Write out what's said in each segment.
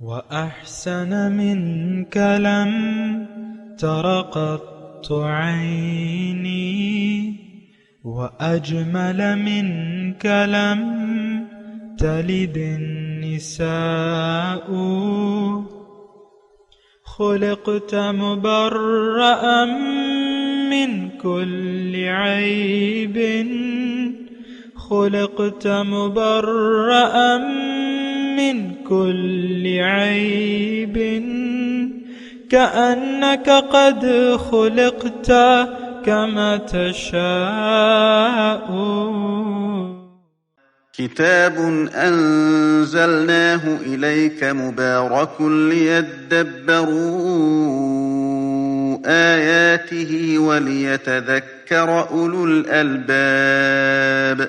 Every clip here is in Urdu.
وأحسن منك لم تر قط عيني وأجمل منك لم تلد النساء خلقت مبرأ من كل عيب خلقت مبرأ من كل عيب كأنك قد خلقت كما تشاء. كتاب أنزلناه إليك مبارك ليدبروا آياته وليتذكر أولو الألباب.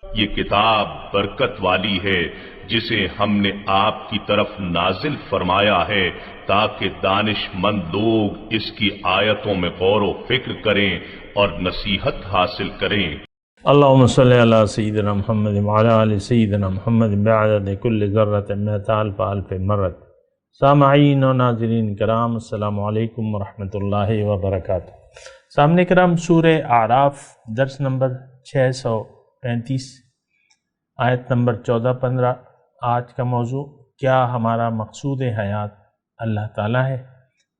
یہ کتاب برکت والی ہے جسے ہم نے آپ کی طرف نازل فرمایا ہے تاکہ دانش مند لوگ اس کی آیتوں میں غور و فکر کریں اور نصیحت حاصل کریں. اللہم صلی علی سیدنا محمد وعلی آل سیدنا محمد بعدد کل ذرۃ مئۃ الف الف مرۃ. سامعین و ناظرین کرام، السلام علیکم ورحمۃ اللہ وبرکاتہ. سامعین کرام، سورہ اعراف درس نمبر 635 آیت نمبر 14-15. آج کا موضوع کیا ہمارا مقصود حیات اللہ تعالیٰ ہے.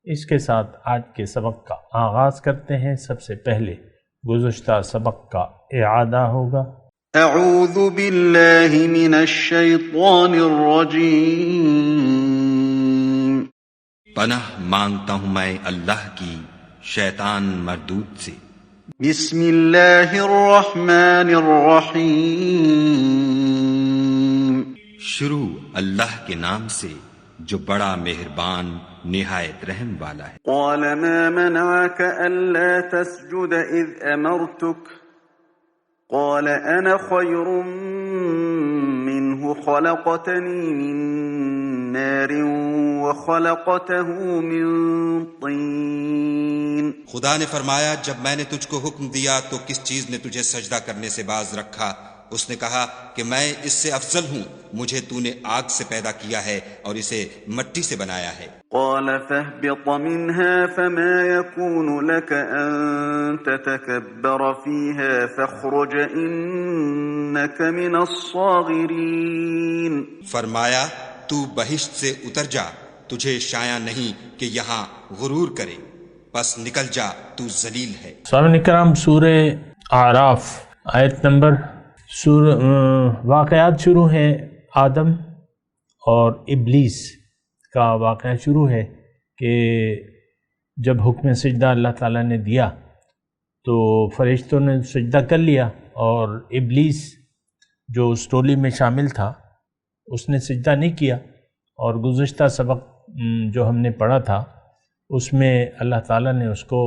اس کے ساتھ آج کے سبق کا آغاز کرتے ہیں. سب سے پہلے گزشتہ سبق کا اعادہ ہوگا. اعوذ باللہ من الشیطان الرجیم. پناہ مانگتا ہوں میں اللہ کی شیطان مردود سے. بسم اللہ الرحمن الرحیم. شروع اللہ کے نام سے جو بڑا مہربان نہایت رحم والا ہے. قال ما منعك ألا تسجد إذ أمرتك قال أنا خير منه خلقتني من نار وخلقته من طين. خدا نے فرمایا جب میں نے تجھ کو حکم دیا تو کس چیز نے تجھے سجدہ کرنے سے باز رکھا؟ اس نے کہا کہ میں اس سے افضل ہوں، مجھے تو نے آگ سے پیدا کیا ہے اور اسے مٹی سے بنایا ہے. قال فاهبط منها فما يكون لك أن تتكبر فيها فاخرج إنك من الصاغرين. فرمایا تو بہشت سے اتر جا، تجھے شایع نہیں کہ یہاں غرور کرے، پس نکل جا، تو ذلیل ہے. سامعین کرام، سورہ اعراف آیت نمبر واقعات شروع ہیں. آدم اور ابلیس کا واقعہ شروع ہے کہ جب حکم سجدہ اللہ تعالیٰ نے دیا تو فرشتوں نے سجدہ کر لیا اور ابلیس جو اس ٹولی میں شامل تھا اس نے سجدہ نہیں کیا. اور گزشتہ سبق جو ہم نے پڑھا تھا اس میں اللہ تعالیٰ نے اس کو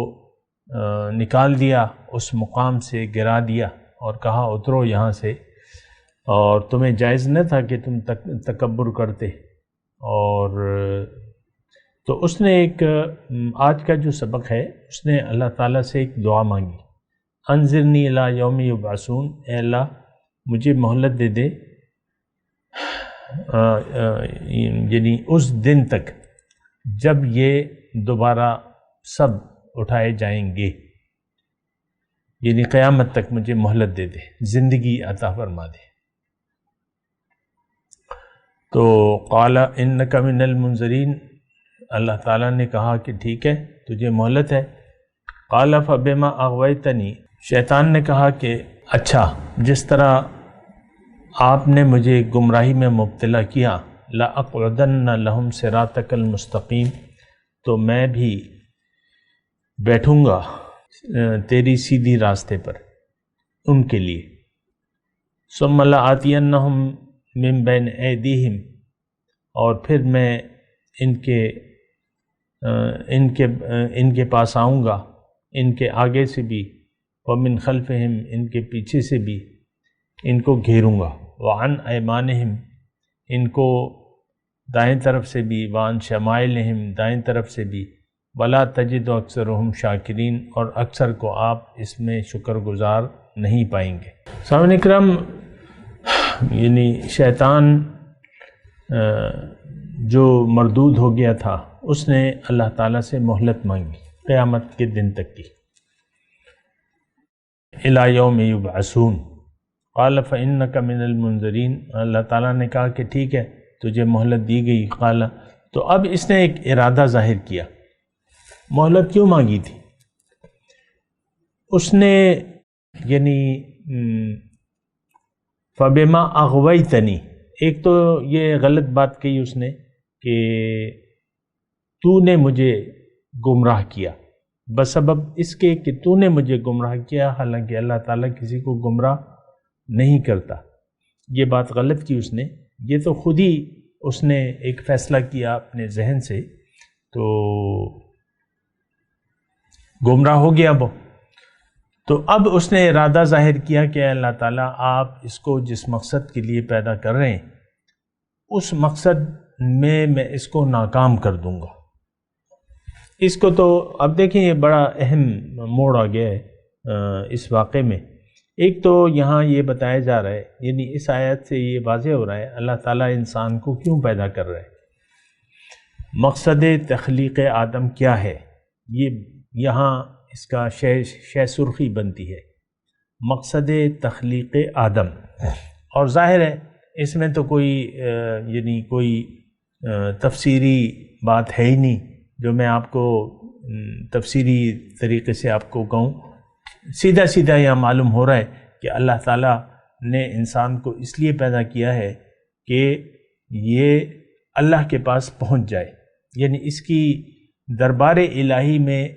نکال دیا، اس مقام سے گرا دیا اور کہا اترو یہاں سے، اور تمہیں جائز نہ تھا کہ تم تکبر کرتے. اور تو اس نے ایک آج کا جو سبق ہے اس نے اللہ تعالیٰ سے ایک دعا مانگی. انظرنی الی یوم یبعثون، اے اللہ مجھے مہلت دے دے یعنی اس دن تک جب یہ دوبارہ سب اٹھائے جائیں گے، یعنی قیامت تک مجھے مہلت دے دے، زندگی عطا فرما دے. تو قال انک من المنظرین، اللہ تعالیٰ نے کہا کہ ٹھیک ہے تجھے مہلت ہے. قال فبما اغویتنی، شیطان نے کہا کہ اچھا جس طرح آپ نے مجھے گمراہی میں مبتلا کیا، لأقعدن لہم صراطک المستقیم، تو میں بھی بیٹھوں گا تیری سیدھی راستے پر ان کے لیے. ثم لآتینہم من بین ایدیہم، اور پھر میں ان کے پاس آؤں گا، ان کے آگے سے بھی، ومن خلفہم، ان کے پیچھے سے بھی ان کو گھیروں گا، وعن ایمانہم، ان کو دائیں طرف سے بھی، وعن شمائلہم، دائیں طرف سے بھی، ولا تجد اکثرہم شاکرین، اور اکثر کو آپ اس میں شکر گزار نہیں پائیں گے. سامعین اکرام، یعنی شیطان جو مردود ہو گیا تھا اس نے اللہ تعالیٰ سے مہلت مانگی قیامت کے دن تک کی. الی یوم یبعثون قال فإنک من المنذرین. اللہ تعالیٰ نے کہا کہ ٹھیک ہے تجھے مہلت دی گئی. قال، تو اب اس نے ایک ارادہ ظاہر کیا. مہلت کیوں مانگی تھی؟ اس نے یعنی فبما اغویتنی، ایک تو یہ غلط بات کہی اس نے کہ تو نے مجھے گمراہ کیا، بسبب اس کے کہ تو نے مجھے گمراہ کیا، حالانکہ اللہ تعالیٰ کسی کو گمراہ نہیں کرتا. یہ بات غلط کی اس نے. یہ تو خود ہی اس نے ایک فیصلہ کیا اپنے ذہن سے، تو گمراہ ہو گیا وہ. تو اب اس نے ارادہ ظاہر کیا کہ اللہ تعالیٰ آپ اس کو جس مقصد کے لیے پیدا کر رہے ہیں اس مقصد میں اس کو ناکام کر دوں گا. اس کو تو اب دیکھیں یہ بڑا اہم موڑ آ گیا ہے اس واقعے میں. ایک تو یہاں یہ بتایا جا رہا ہے، یعنی اس آیت سے یہ واضح ہو رہا ہے اللہ تعالیٰ انسان کو کیوں پیدا کر رہا ہے، مقصد تخلیق آدم کیا ہے. یہ یہاں اس کا شہ سرخی بنتی ہے، مقصد تخلیق آدم. اور ظاہر ہے اس میں تو کوئی یعنی کوئی تفسیری بات ہے ہی نہیں جو میں آپ کو تفسیری طریقے سے آپ کو کہوں. سیدھا سیدھا یہاں معلوم ہو رہا ہے کہ اللہ تعالیٰ نے انسان کو اس لیے پیدا کیا ہے کہ یہ اللہ کے پاس پہنچ جائے، یعنی اس کی دربار الہی میں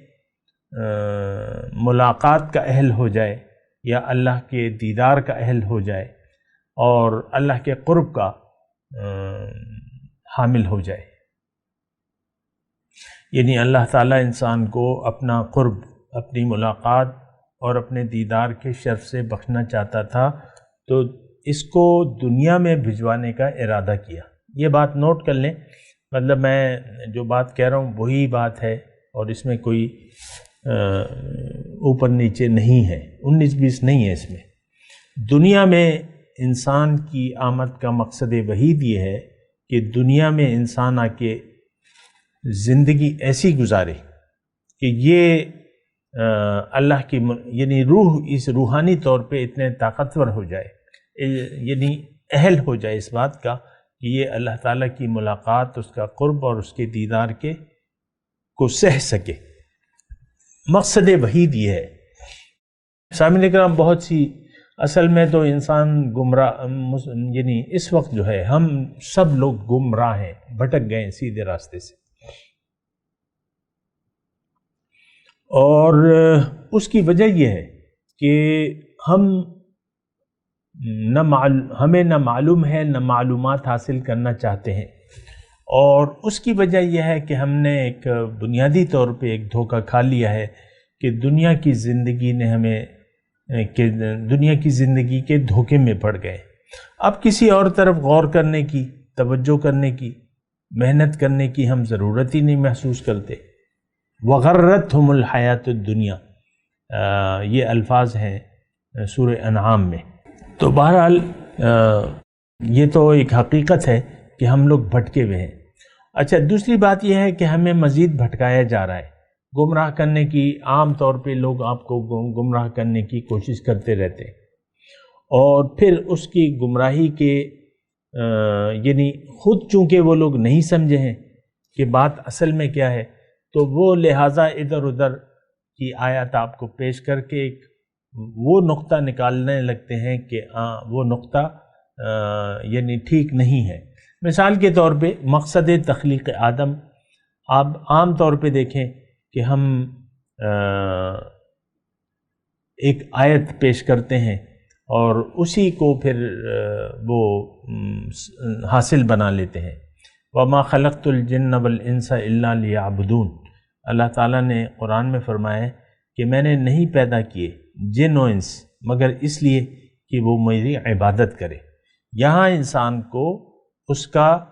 ملاقات کا اہل ہو جائے یا اللہ کے دیدار کا اہل ہو جائے اور اللہ کے قرب کا حامل ہو جائے. یعنی اللہ تعالیٰ انسان کو اپنا قرب، اپنی ملاقات اور اپنے دیدار کے شرف سے بخشنا چاہتا تھا، تو اس کو دنیا میں بھجوانے کا ارادہ کیا. یہ بات نوٹ کر لیں، مطلب میں جو بات کہہ رہا ہوں وہی بات ہے اور اس میں کوئی اوپر نیچے نہیں ہے، 19-20 نہیں ہے اس میں. دنیا میں انسان کی آمد کا مقصد وحید یہ ہے کہ دنیا میں انسان آ کے زندگی ایسی گزارے کہ یہ اللہ کی یعنی روح اس روحانی طور پہ اتنے طاقتور ہو جائے، یعنی اہل ہو جائے اس بات کا کہ یہ اللہ تعالیٰ کی ملاقات، اس کا قرب اور اس کے دیدار کے کو سہ سکے. مقصد وحید یہ ہے. سامعین اکرام، بہت سی اصل میں تو انسان گمراہ، یعنی اس وقت جو ہے ہم سب لوگ گمراہ ہیں، بھٹک گئے ہیں سیدھے راستے سے. اور اس کی وجہ یہ ہے کہ ہمیں نہ معلوم ہے نہ معلومات حاصل کرنا چاہتے ہیں، اور اس کی وجہ یہ ہے کہ ہم نے ایک بنیادی طور پہ ایک دھوکہ کھا لیا ہے کہ دنیا کی زندگی نے ہمیں دنیا کی زندگی کے دھوکے میں پڑ گئے. اب کسی اور طرف غور کرنے کی، توجہ کرنے کی، محنت کرنے کی ہم ضرورت ہی نہیں محسوس کرتے. وغرتہم الحیات الدنیا، یہ الفاظ ہیں سورہ انعام میں. تو بہرحال یہ تو ایک حقیقت ہے کہ ہم لوگ بھٹکے ہوئے ہیں. اچھا، دوسری بات یہ ہے کہ ہمیں مزید بھٹکایا جا رہا ہے، گمراہ کرنے کی. عام طور پہ لوگ آپ کو گمراہ کرنے کی کوشش کرتے رہتے ہیں، اور پھر اس کی گمراہی کے یعنی خود چونکہ وہ لوگ نہیں سمجھے ہیں کہ بات اصل میں کیا ہے، تو وہ لہٰذا ادھر ادھر کی آیات آپ کو پیش کر کے ایک وہ نقطہ نکالنے لگتے ہیں کہ وہ نقطہ یعنی ٹھیک نہیں ہے. مثال کے طور پہ مقصد تخلیق آدم، آپ عام طور پہ دیکھیں کہ ہم ایک آیت پیش کرتے ہیں اور اسی کو پھر وہ حاصل بنا لیتے ہیں. وَمَا خَلَقْتُ الْجِنَّ وَالْإِنسَ إِلَّا لِيَعْبُدُونَ. اللہ تعالیٰ نے قرآن میں فرمایا ہے کہ میں نے نہیں پیدا کیے جن و انس مگر اس لیے کہ وہ میری عبادت کرے. یہاں انسان کو اس کا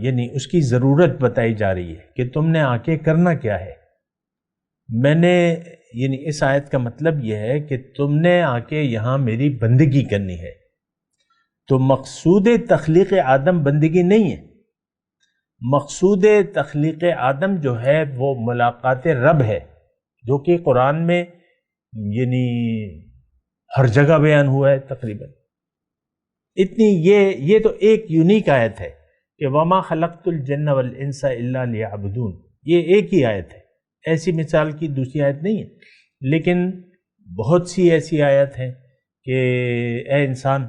یعنی اس کی ضرورت بتائی جا رہی ہے کہ تم نے آ کے کرنا کیا ہے. میں نے یعنی اس آیت کا مطلب یہ ہے کہ تم نے آ کے یہاں میری بندگی کرنی ہے. تو مقصود تخلیق آدم بندگی نہیں ہے، مقصود تخلیق آدم جو ہے وہ ملاقات رب ہے، جو کہ قرآن میں یعنی ہر جگہ بیان ہوا ہے تقریباً. اتنی یہ تو ایک یونیک آیت ہے کہ وما خلقت الجن والانس الا لیعبدون، یہ ایک ہی آیت ہے، ایسی مثال کی دوسری آیت نہیں ہے. لیکن بہت سی ایسی آیت ہیں کہ اے انسان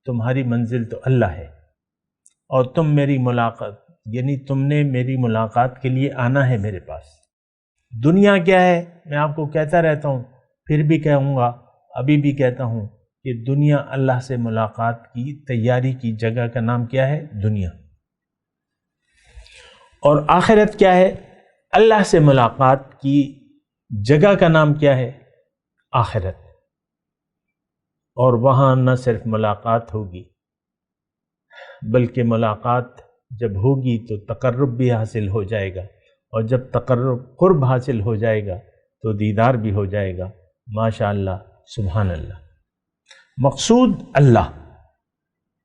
تمہاری منزل تو اللہ ہے اور تم میری ملاقات یعنی تم نے میری ملاقات کے لیے آنا ہے میرے پاس. دنیا کیا ہے میں آپ کو کہتا رہتا ہوں، پھر بھی کہوں گا، ابھی بھی کہتا ہوں کہ دنیا اللہ سے ملاقات کی تیاری کی جگہ کا نام کیا ہے؟ دنیا. اور آخرت کیا ہے؟ اللہ سے ملاقات کی جگہ کا نام کیا ہے؟ آخرت. اور وہاں نہ صرف ملاقات ہوگی بلکہ ملاقات جب ہوگی تو تقرب بھی حاصل ہو جائے گا، اور جب قرب حاصل ہو جائے گا تو دیدار بھی ہو جائے گا. ماشاء اللہ، سبحان اللہ. مقصود اللہ،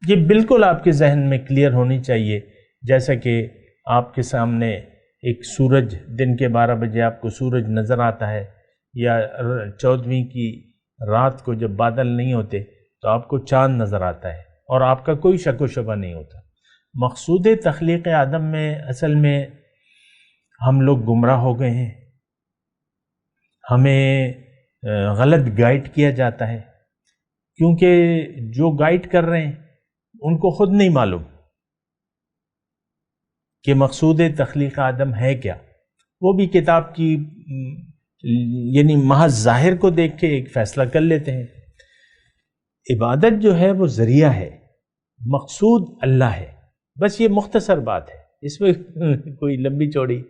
یہ بالکل آپ کے ذہن میں کلیئر ہونی چاہیے. جیسا کہ آپ کے سامنے ایک سورج، دن کے 12 بجے آپ کو سورج نظر آتا ہے، یا 14ویں کی رات کو جب بادل نہیں ہوتے تو آپ کو چاند نظر آتا ہے اور آپ کا کوئی شک و شبہ نہیں ہوتا. مقصود تخلیق آدم میں اصل میں ہم لوگ گمراہ ہو گئے ہیں، ہمیں غلط گائیڈ کیا جاتا ہے، کیونکہ جو گائیڈ کر رہے ہیں ان کو خود نہیں معلوم کہ مقصود تخلیق آدم ہے کیا. وہ بھی کتاب کی یعنی محض ظاہر کو دیکھ کے ایک فیصلہ کر لیتے ہیں. عبادت جو ہے وہ ذریعہ ہے، مقصود اللہ ہے. بس یہ مختصر بات ہے، اس میں کوئی لمبی چوڑی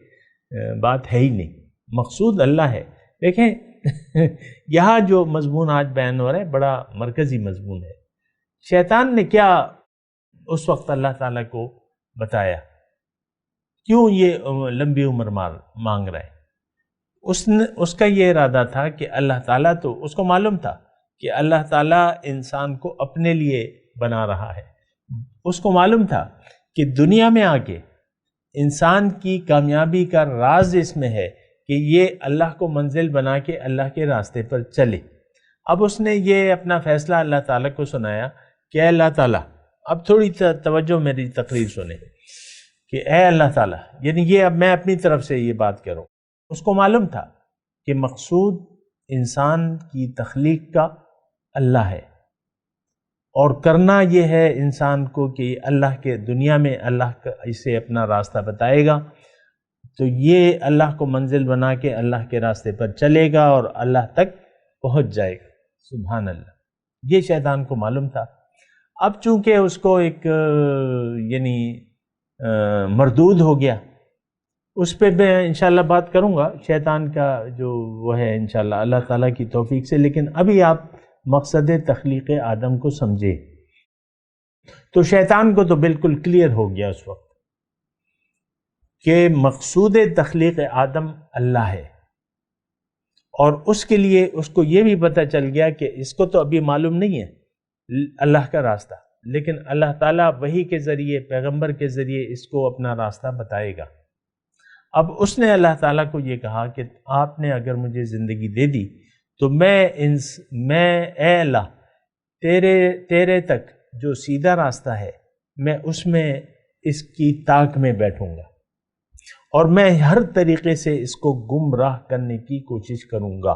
بات ہے ہی نہیں. مقصود اللہ ہے. دیکھیں یہاں جو مضمون آج بیان ہو رہا ہے بڑا مرکزی مضمون ہے. شیطان نے کیا اس وقت اللہ تعالیٰ کو بتایا؟ کیوں یہ لمبی عمر مانگ رہا ہے؟ اس کا یہ ارادہ تھا کہ اللہ تعالیٰ، تو اس کو معلوم تھا کہ اللہ تعالیٰ انسان کو اپنے لیے بنا رہا ہے. اس کو معلوم تھا کہ دنیا میں آ کے انسان کی کامیابی کا راز اس میں ہے کہ یہ اللہ کو منزل بنا کے اللہ کے راستے پر چلے. اب اس نے یہ اپنا فیصلہ اللہ تعالیٰ کو سنایا کہ اے اللہ تعالیٰ، اب تھوڑی توجہ میری تقریر سنیں، کہ اے اللہ تعالیٰ، یعنی یہ اب میں اپنی طرف سے یہ بات کروں. اس کو معلوم تھا کہ مقصود انسان کی تخلیق کا اللہ ہے، اور کرنا یہ ہے انسان کو کہ اللہ کے دنیا میں اللہ اسے اپنا راستہ بتائے گا، تو یہ اللہ کو منزل بنا کے اللہ کے راستے پر چلے گا اور اللہ تک پہنچ جائے گا. سبحان اللہ. یہ شیطان کو معلوم تھا. اب چونکہ اس کو ایک یعنی مردود ہو گیا، اس پہ میں انشاءاللہ بات کروں گا شیطان کا جو وہ ہے انشاءاللہ اللہ تعالیٰ کی توفیق سے. لیکن ابھی آپ مقصد تخلیق آدم کو سمجھے. تو شیطان کو تو بالکل کلیئر ہو گیا اس وقت کہ مقصود تخلیق آدم اللہ ہے، اور اس کے لیے اس کو یہ بھی پتہ چل گیا کہ اس کو تو ابھی معلوم نہیں ہے اللہ کا راستہ، لیکن اللہ تعالیٰ وحی کے ذریعے، پیغمبر کے ذریعے اس کو اپنا راستہ بتائے گا. اب اس نے اللہ تعالیٰ کو یہ کہا کہ آپ نے اگر مجھے زندگی دے دی تو میں اے اللہ تیرے تک جو سیدھا راستہ ہے میں اس میں اس کی طاق میں بیٹھوں گا، اور میں ہر طریقے سے اس کو گمراہ کرنے کی کوشش کروں گا.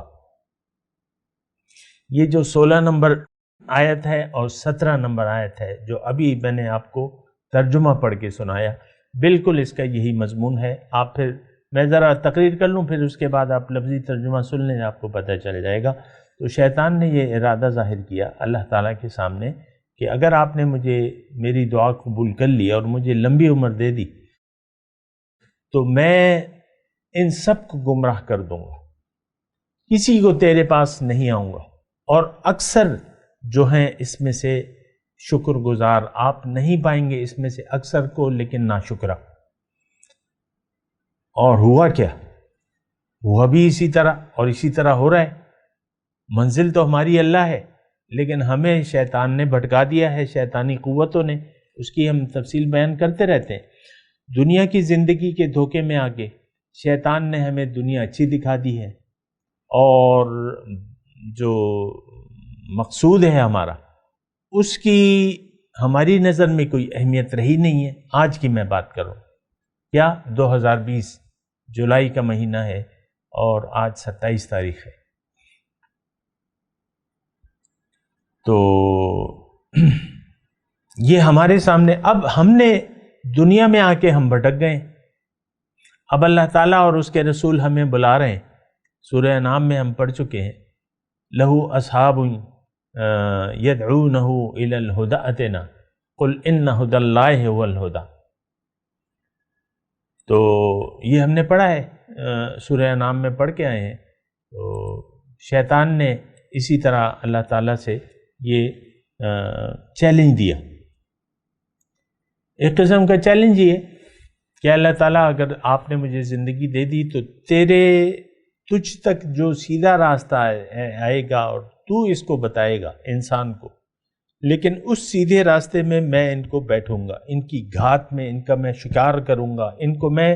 یہ جو 16 نمبر آیت ہے اور 17 نمبر آیت ہے جو ابھی میں نے آپ کو ترجمہ پڑھ کے سنایا، بالکل اس کا یہی مضمون ہے. آپ پھر میں ذرا تقریر کر لوں، پھر اس کے بعد آپ لفظی ترجمہ سن لیں، آپ کو پتہ چل جائے گا. تو شیطان نے یہ ارادہ ظاہر کیا اللہ تعالیٰ کے سامنے کہ اگر آپ نے مجھے میری دعا قبول کر لی اور مجھے لمبی عمر دے دی تو میں ان سب کو گمراہ کر دوں گا، کسی کو تیرے پاس نہیں آؤں گا. اور اکثر جو ہیں اس میں سے شکر گزار آپ نہیں پائیں گے، اس میں سے اکثر کو، لیکن ناشکرہ. اور ہوا کیا؟ ہوا بھی اسی طرح، اور اسی طرح ہو رہا ہے. منزل تو ہماری اللہ ہے، لیکن ہمیں شیطان نے بھٹکا دیا ہے، شیطانی قوتوں نے. اس کی ہم تفصیل بیان کرتے رہتے ہیں. دنیا کی زندگی کے دھوکے میں آگے شیطان نے ہمیں دنیا اچھی دکھا دی ہے، اور جو مقصود ہے ہمارا اس کی ہماری نظر میں کوئی اہمیت رہی نہیں ہے۔ آج کی میں بات کروں، کیا 2020 جولائی کا مہینہ ہے اور آج 27 تاریخ ہے، تو یہ ہمارے سامنے، اب ہم نے دنیا میں آ کے ہم بھٹک گئے، اب اللہ تعالیٰ اور اس کے رسول ہمیں بلا رہے ہیں۔ سورہ انعام میں ہم پڑھ چکے ہیں، لہو اصحاب یدعونہ الی الہدی ائتنا قل ان ھدی اللہ ھو الھدی، تو یہ ہم نے پڑھا ہے، سورہ انعام میں پڑھ کے آئے ہیں۔ تو شیطان نے اسی طرح اللہ تعالیٰ سے یہ چیلنج دیا، ایک قسم کا چیلنج یہ کہ اللہ تعالیٰ اگر آپ نے مجھے زندگی دے دی تو تجھ تک جو سیدھا راستہ آئے گا اور تو اس کو بتائے گا انسان کو، لیکن اس سیدھے راستے میں میں ان کو بیٹھوں گا، ان کی گھات میں ان کا میں شکار کروں گا، ان کو میں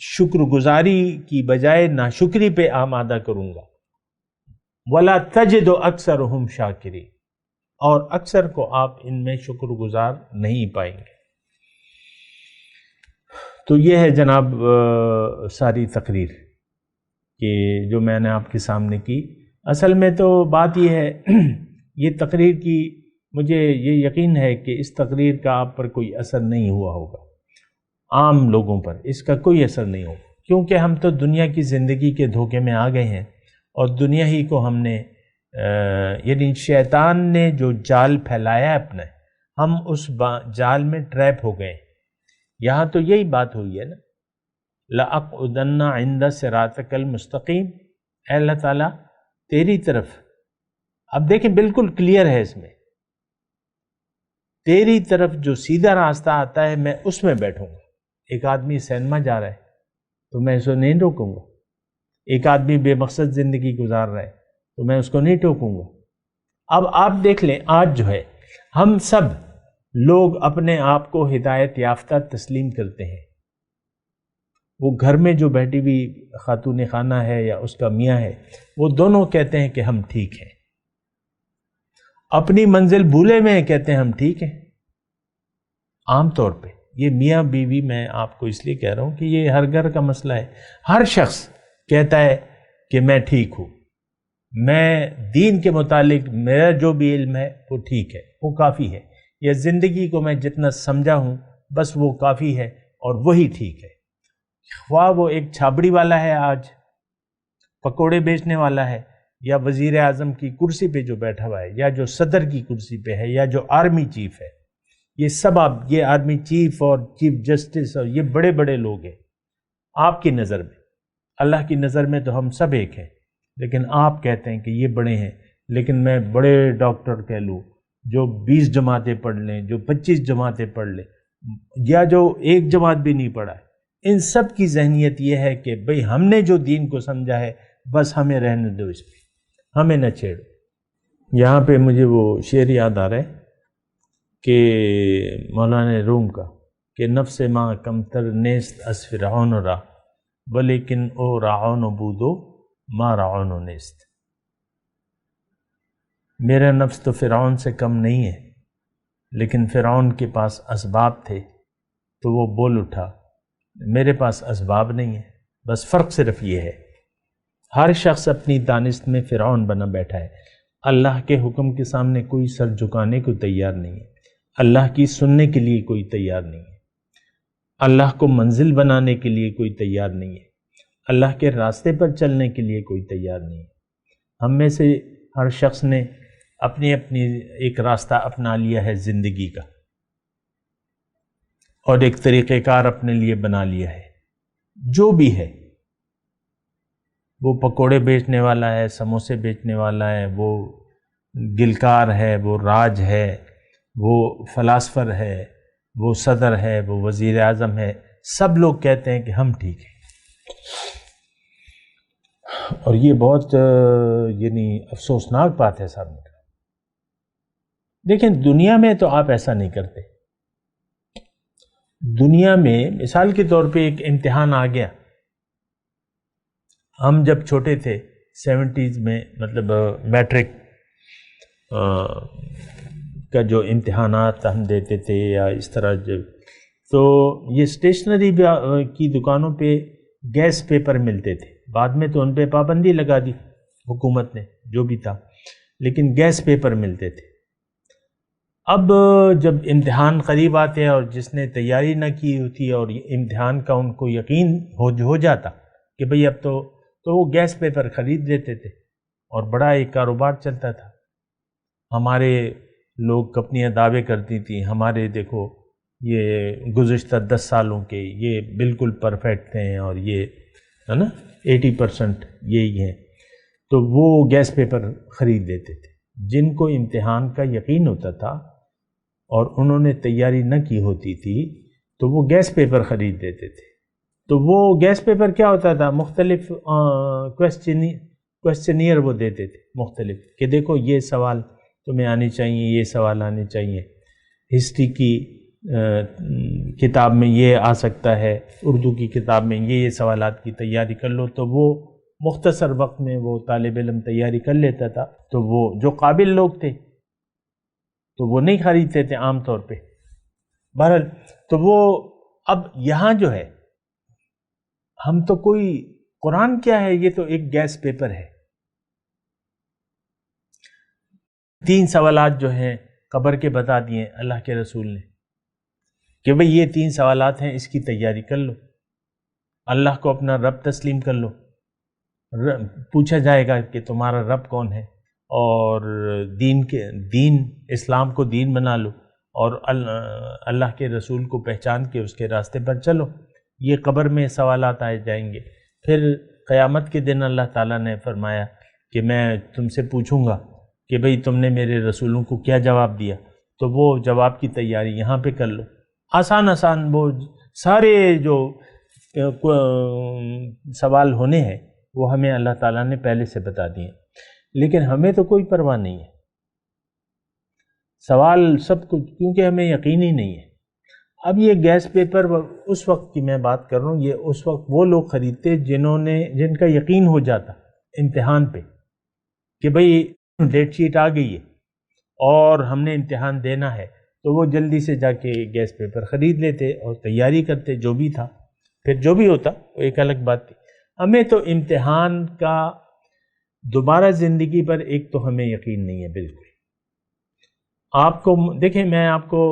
شکر گزاری کی بجائے ناشکری پہ آمادہ کروں گا۔ وَلَا تَجِدُ أَكْثَرَهُمْ شَاكِرِينَ، اور اکثر کو آپ ان میں شکر گزار نہیں پائیں گے۔ تو یہ ہے جناب ساری تقریر کہ جو میں نے آپ کے سامنے کی۔ اصل میں تو بات یہ ہے، یہ تقریر کی مجھے یہ یقین ہے کہ اس تقریر کا آپ پر کوئی اثر نہیں ہوا ہوگا، عام لوگوں پر اس کا کوئی اثر نہیں ہوگا، کیونکہ ہم تو دنیا کی زندگی کے دھوکے میں آ گئے ہیں، اور دنیا ہی کو ہم نے یعنی شیطان نے جو جال پھیلایا ہے اپنا، ہم اس جال میں ٹریپ ہو گئے۔ یہاں تو یہی بات ہوئی ہے نا، لَأَقْعُدَنَّ عِنْدَ صِرَاطِكَ الْمُسْتَقِيمِ، اے اللہ تعالیٰ تیری طرف، اب دیکھیں بالکل کلیئر ہے اس میں، تیری طرف جو سیدھا راستہ آتا ہے میں اس میں بیٹھوں گا۔ ایک آدمی سینما جا رہا ہے تو میں اسے نہیں روکوں گا، ایک آدمی بے مقصد زندگی گزار رہا ہے تو میں اس کو نہیں ٹوکوں گا۔ اب آپ دیکھ لیں، آج جو ہے ہم سب لوگ اپنے آپ کو ہدایت یافتہ تسلیم کرتے ہیں، وہ گھر میں جو بیٹھی ہوئی خاتون خانہ ہے یا اس کا میاں ہے، وہ دونوں کہتے ہیں کہ ہم ٹھیک ہیں، اپنی منزل بھولے میں کہتے ہیں ہم ٹھیک ہیں۔ عام طور پہ یہ میاں بیوی، میں آپ کو اس لیے کہہ رہا ہوں کہ یہ ہر گھر کا مسئلہ ہے، ہر شخص کہتا ہے کہ میں ٹھیک ہوں، میں دین کے متعلق میرا جو بھی علم ہے وہ ٹھیک ہے، وہ کافی ہے، یا زندگی کو میں جتنا سمجھا ہوں بس وہ کافی ہے اور وہی ٹھیک ہے۔ خواہ وہ ایک چھابڑی والا ہے، آج پکوڑے بیچنے والا ہے، یا وزیر اعظم کی کرسی پہ جو بیٹھا ہوا ہے، یا جو صدر کی کرسی پہ ہے، یا جو آرمی چیف ہے، یہ سب آپ، یہ آرمی چیف اور چیف جسٹس اور یہ بڑے بڑے لوگ ہیں آپ کی نظر میں، اللہ کی نظر میں تو ہم سب ایک ہیں، لیکن آپ کہتے ہیں کہ یہ بڑے ہیں، لیکن میں بڑے ڈاکٹر کہہ لوں جو 20 جماعتیں پڑھ لیں، جو 25 جماعتیں پڑھ لیں، یا جو ایک جماعت بھی نہیں پڑھا ہے، ان سب کی ذہنیت یہ ہے کہ بھئی ہم نے جو دین کو سمجھا ہے بس ہمیں رہنے دو، اس پہ ہمیں نہ چھیڑو۔ یہاں پہ مجھے وہ شعر یاد آ رہا ہے کہ مولانا روم کا، کہ نفس ماں کمتر نیست از فرعون را ولیکن او رعون بودو ما رعون نیست، میرا نفس تو فرعون سے کم نہیں ہے، لیکن فرعون کے پاس اسباب تھے تو وہ بول اٹھا، میرے پاس اسباب نہیں ہے، بس فرق صرف یہ ہے، ہر شخص اپنی دانست میں فرعون بنا بیٹھا ہے، اللہ کے حکم کے سامنے کوئی سر جھکانے کو تیار نہیں ہے، اللہ کی سننے کے لیے کوئی تیار نہیں ہے، اللہ کو منزل بنانے کے لیے کوئی تیار نہیں ہے، اللہ کے راستے پر چلنے کے لیے کوئی تیار نہیں ہے۔ ہم میں سے ہر شخص نے اپنی ایک راستہ اپنا لیا ہے زندگی کا، اور ایک طریقہ کار اپنے لیے بنا لیا ہے، جو بھی ہے، وہ پکوڑے بیچنے والا ہے، سموسے بیچنے والا ہے، وہ گلکار ہے، وہ راج ہے، وہ فلاسفر ہے، وہ صدر ہے، وہ وزیر اعظم ہے، سب لوگ کہتے ہیں کہ ہم ٹھیک ہیں، اور یہ بہت یعنی افسوسناک بات ہے صاحب۔ دیکھیں دنیا میں تو آپ ایسا نہیں کرتے، دنیا میں مثال کے طور پہ ایک امتحان آ گیا. ہم جب چھوٹے تھے 70s میں، مطلب میٹرک کا جو امتحانات ہم دیتے تھے یا اس طرح تو یہ اسٹیشنری کی دکانوں پہ گیس پیپر ملتے تھے. بعد میں تو ان پہ پابندی لگا دی حکومت نے، جو بھی تھا، لیکن گیس پیپر ملتے تھے. اب جب امتحان قریب آتے اور جس نے تیاری نہ کی ہوتی اور امتحان کا ان کو یقین ہو جاتا کہ بھئی اب تو وہ گیس پیپر خرید لیتے تھے اور بڑا ایک کاروبار چلتا تھا. ہمارے لوگ اپنی دعوے کرتی تھیں، ہمارے دیکھو یہ گزشتہ 10 سالوں کے یہ بالکل پرفیکٹ ہیں اور یہ ہے نا 80% یہی ہیں. تو وہ گیس پیپر خرید لیتے تھے. جن کو امتحان کا یقین ہوتا تھا اور انہوں نے تیاری نہ کی ہوتی تھی تو وہ گیس پیپر خرید لیتے تھے. تو وہ گیس پیپر کیا ہوتا تھا؟ مختلف کویسچنیئر وہ دیتے تھے مختلف، کہ دیکھو یہ سوال تمہیں آنے چاہیے، یہ سوال آنے چاہیے، ہسٹری کی کتاب میں یہ آ سکتا ہے، اردو کی کتاب میں یہ سوالات کی تیاری کر لو. تو وہ مختصر وقت میں وہ طالب علم تیاری کر لیتا تھا. تو وہ جو قابل لوگ تھے تو وہ نہیں خریدتے تھے عام طور پہ. بہرحال تو وہ اب یہاں جو ہے ہم تو کوئی قرآن کیا ہے، یہ تو ایک گیس پیپر ہے. 3 سوالات جو ہیں قبر کے بتا دیے اللہ کے رسول نے کہ بھئی یہ 3 سوالات ہیں، اس کی تیاری کر لو. اللہ کو اپنا رب تسلیم کر لو. پوچھا جائے گا کہ تمہارا رب کون ہے، اور دین اسلام کو دین بنا لو اور اللہ کے رسول کو پہچان کے اس کے راستے پر چلو. یہ قبر میں سوالات آئے جائیں گے. پھر قیامت کے دن اللہ تعالیٰ نے فرمایا کہ میں تم سے پوچھوں گا کہ بھئی تم نے میرے رسولوں کو کیا جواب دیا. تو وہ جواب کی تیاری یہاں پہ کر لو. آسان وہ سارے جو سوال ہونے ہیں وہ ہمیں اللہ تعالیٰ نے پہلے سے بتا دیے، لیکن ہمیں تو کوئی پرواہ نہیں ہے. سوال سب کچھ، کیونکہ ہمیں یقین ہی نہیں ہے. اب یہ گیس پیپر اس وقت کی میں بات کر رہا ہوں، یہ اس وقت وہ لوگ خریدتے جن کا یقین ہو جاتا امتحان پہ کہ بھئی ڈیٹ شیٹ آ گئی ہے اور ہم نے امتحان دینا ہے، تو وہ جلدی سے جا کے گیس پیپر خرید لیتے اور تیاری کرتے جو بھی تھا. پھر جو بھی ہوتا وہ ایک الگ بات تھی. ہمیں تو امتحان کا دوبارہ زندگی پر ایک تو ہمیں یقین نہیں ہے بالکل. آپ کو دیکھیں، میں آپ کو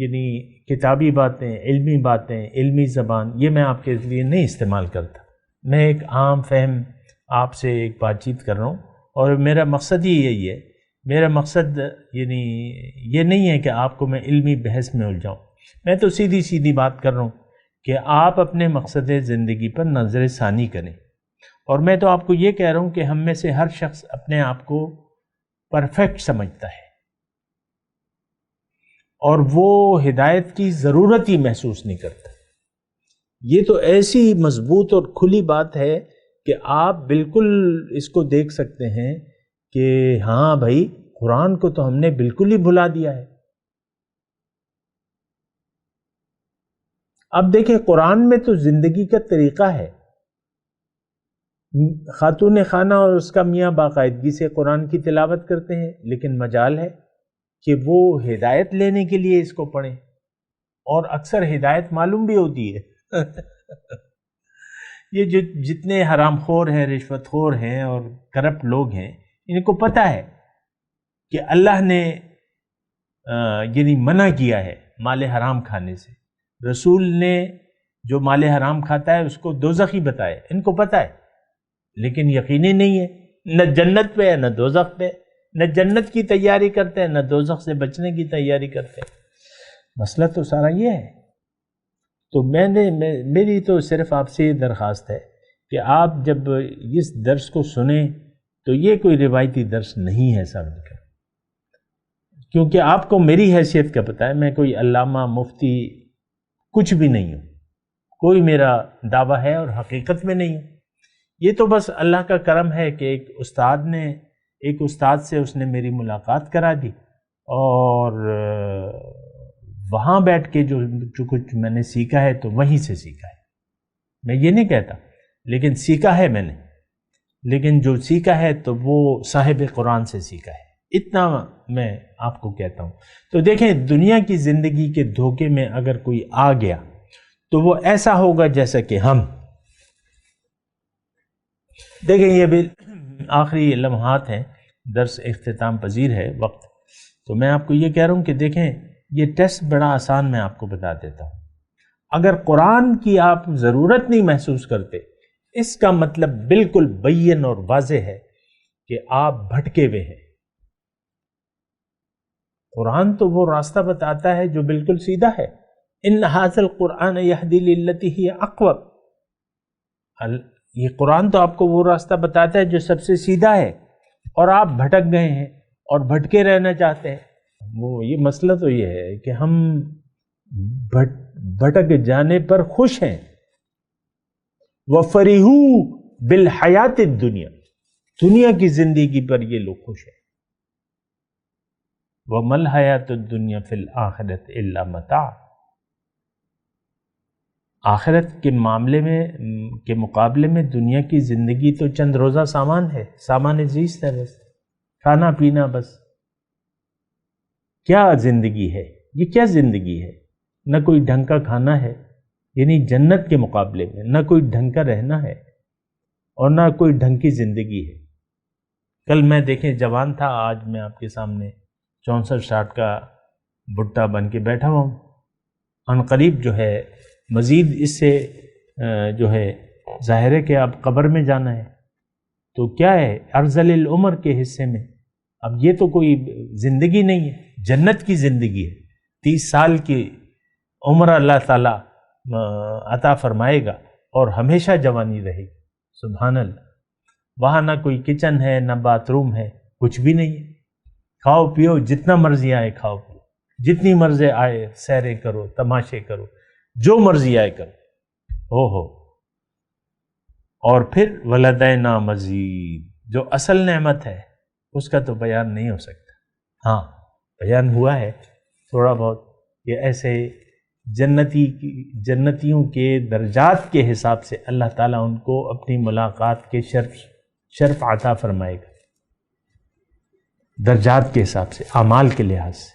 یعنی کتابی باتیں، علمی باتیں، علمی زبان یہ میں آپ کے لیے نہیں استعمال کرتا. میں ایک عام فہم آپ سے ایک بات چیت کر رہا ہوں، اور میرا مقصد ہی یہی ہے. میرا مقصد یعنی یہ نہیں ہے کہ آپ کو میں علمی بحث میں الجھاؤں. میں تو سیدھی بات کر رہا ہوں کہ آپ اپنے مقصد زندگی پر نظر ثانی کریں. اور میں تو آپ کو یہ کہہ رہا ہوں کہ ہم میں سے ہر شخص اپنے آپ کو پرفیکٹ سمجھتا ہے اور وہ ہدایت کی ضرورت ہی محسوس نہیں کرتا. یہ تو ایسی مضبوط اور کھلی بات ہے کہ آپ بالکل اس کو دیکھ سکتے ہیں کہ ہاں بھائی قرآن کو تو ہم نے بالکل ہی بھلا دیا ہے. اب دیکھیں قرآن میں تو زندگی کا طریقہ ہے. خاتون خانہ اور اس کا میاں باقاعدگی سے قرآن کی تلاوت کرتے ہیں، لیکن مجال ہے کہ وہ ہدایت لینے کے لیے اس کو پڑھیں، اور اکثر ہدایت معلوم بھی ہوتی ہے. یہ جتنے حرام خور ہیں، رشوت خور ہیں اور کرپٹ لوگ ہیں، ان کو پتہ ہے کہ اللہ نے یعنی منع کیا ہے مال حرام کھانے سے. رسول نے جو مال حرام کھاتا ہے اس کو دوزخی بتایا، ان کو پتہ ہے، لیکن یقینی نہیں ہے. نہ جنت پہ ہے نہ دوزخ پہ، نہ جنت کی تیاری کرتے ہیں نہ دوزخ سے بچنے کی تیاری کرتے ہیں. مسئلہ تو سارا یہ ہے. تو میری تو صرف آپ سے یہ درخواست ہے کہ آپ جب اس درس کو سنیں تو یہ کوئی روایتی درس نہیں ہے سمجھ کر، کیونکہ آپ کو میری حیثیت کا پتہ ہے. میں کوئی علامہ مفتی کچھ بھی نہیں ہوں، کوئی میرا دعویٰ ہے اور حقیقت میں نہیں ہوں. یہ تو بس اللہ کا کرم ہے کہ ایک استاد سے اس نے میری ملاقات کرا دی، اور وہاں بیٹھ کے جو کچھ میں نے سیکھا ہے تو وہیں سے سیکھا ہے، میں یہ نہیں کہتا، لیکن سیکھا ہے میں نے، لیکن جو سیکھا ہے تو وہ صاحب قرآن سے سیکھا ہے، اتنا میں آپ کو کہتا ہوں۔ تو دیکھیں دنیا کی زندگی کے دھوکے میں اگر کوئی آ گیا تو وہ ایسا ہوگا جیسا کہ ہم دیکھیں، یہ بھی آخری لمحات ہیں، درس اختتام پذیر ہے وقت، تو میں آپ کو یہ کہہ رہا ہوں کہ دیکھیں یہ ٹیسٹ بڑا آسان میں آپ کو بتا دیتا ہوں۔ اگر قرآن کی آپ ضرورت نہیں محسوس کرتے، اس کا مطلب بالکل بین اور واضح ہے کہ آپ بھٹکے ہوئے ہیں۔ قرآن تو وہ راستہ بتاتا ہے جو بالکل سیدھا ہے، ان ھذا القرآن یہدی للتی ہی اقوم، یہ قرآن تو آپ کو وہ راستہ بتاتا ہے جو سب سے سیدھا ہے، اور آپ بھٹک گئے ہیں اور بھٹکے رہنا چاہتے ہیں۔ وہ یہ مسئلہ تو یہ ہے کہ ہم بھٹک جانے پر خوش ہیں۔ وَفَرِحُوا بِالْحَيَاةِ الدُّنْيَا، دنیا کی زندگی پر یہ لوگ خوش ہیں۔ وَمَا الْحَيَاةُ الدُّنْيَا فِي الْآخِرَةِ إِلَّا مَتَاعٌ، آخرت کے معاملے میں کے مقابلے میں دنیا کی زندگی تو چند روزہ سامان ہے، سامان زیست ہے، بس کھانا پینا، بس۔ کیا زندگی ہے یہ؟ کیا زندگی ہے؟ نہ کوئی ڈھنگ کا کھانا ہے، یعنی جنت کے مقابلے میں نہ کوئی ڈھنگ کا رہنا ہے اور نہ کوئی ڈھنگ کی زندگی ہے۔ کل میں دیکھیں جوان تھا، آج میں آپ کے سامنے 64-60 کا بڈھا بن کے بیٹھا ہوں۔ عنقریب جو ہے مزید اس سے جو ہے ظاہر ہے کہ اب قبر میں جانا ہے، تو کیا ہے ارذل العمر کے حصے میں، اب یہ تو کوئی زندگی نہیں ہے، جنت کی زندگی ہے۔ 30 سال کی عمر اللہ تعالیٰ عطا فرمائے گا اور ہمیشہ جوانی رہے گی، سبحان اللہ۔ وہاں نہ کوئی کچن ہے، نہ باتھ روم ہے، کچھ بھی نہیں ہے، کھاؤ پیو جتنا مرضی آئے کھاؤ پیو، جتنی مرضی آئے سیریں کرو، تماشے کرو، جو مرضی آئے کرو، ہو۔ اور پھر ولدینا مزید، جو اصل نعمت ہے اس کا تو بیان نہیں ہو سکتا۔ ہاں بیان ہوا ہے تھوڑا بہت، یہ ایسے جنتیوں کے درجات کے حساب سے اللہ تعالیٰ ان کو اپنی ملاقات کے شرف عطا فرمائے گا، درجات کے حساب سے، اعمال کے لحاظ سے،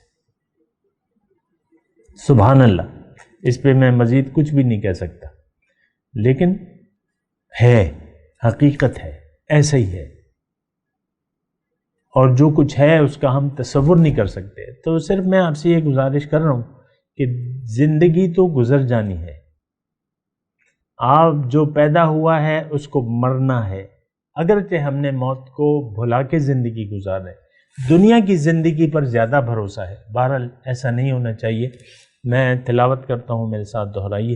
سبحان اللہ۔ اس پہ میں مزید کچھ بھی نہیں کہہ سکتا، لیکن ہے، حقیقت ہے، ایسا ہی ہے، اور جو کچھ ہے اس کا ہم تصور نہیں کر سکتے۔ تو صرف میں آپ سے یہ گزارش کر رہا ہوں کہ زندگی تو گزر جانی ہے، آپ جو پیدا ہوا ہے اس کو مرنا ہے، اگرچہ ہم نے موت کو بھلا کے زندگی گزارے، دنیا کی زندگی پر زیادہ بھروسہ ہے۔ بہرحال ایسا نہیں ہونا چاہیے۔ میں تلاوت کرتا ہوں، میرے ساتھ دہرائیے۔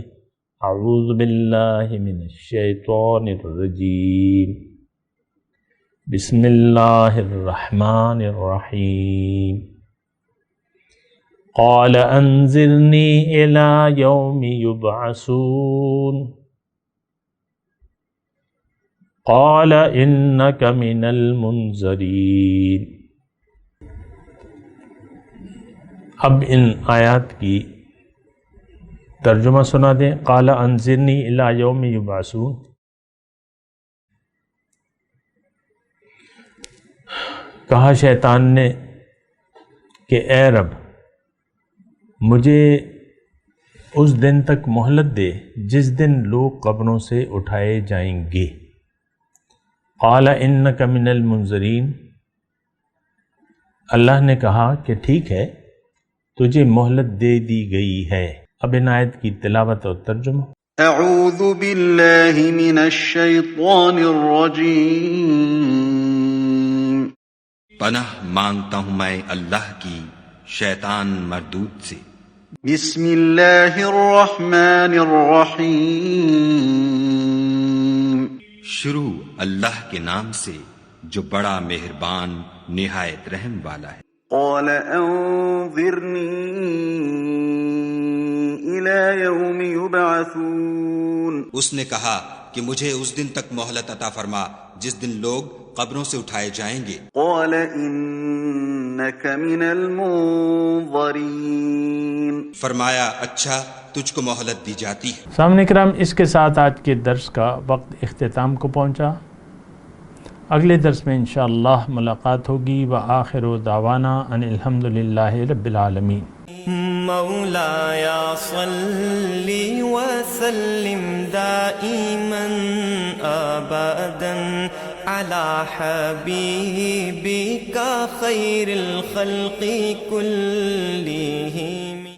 اعوذ باللہ من الشیطان الرجیم، بسم اللہ الرحمن الرحیم۔ قال انذرنی الی یوم یبعثون قال انک من المنذرین۔ اب ان آیات کی ترجمہ سنا دیں۔ قال انذرنی الی یوم یبعثون، کہا شیطان نے کہ اے رب مجھے اس دن تک مہلت دے جس دن لوگ قبروں سے اٹھائے جائیں گے۔ قال انک من المنذرین، اللہ نے کہا کہ ٹھیک ہے تجھے مہلت دے دی گئی ہے۔ اب ان آیت کی تلاوت اور ترجمہ۔ اعوذ باللہ من الشیطان الرجیم، پناہ مانگتا ہوں میں اللہ کی شیطان مردود سے۔ بسم اللہ الرحمن الرحیم، شروع اللہ کے نام سے جو بڑا مہربان نہایت رحم والا ہے۔ قال انظرنی الی یوم یبعثون، اس نے کہا کہ مجھے اس دن تک مہلت عطا فرما جس دن لوگ قبروں سے اٹھائے جائیں گے۔ قال ان إنك من المنظرين. فرمایا اچھا تجھ کو مہلت دی جاتی ہے. سامعین کرام، اس کے ساتھ آج کے درس کا وقت اختتام کو پہنچا. اگلے درس میں انشاءاللہ ملاقات ہوگی. وآخر دعوانا ان الحمدللہ رب العالمین. مولایا صلی وسلم دائما ابدا على حبیبک خیر الخلق کلہم.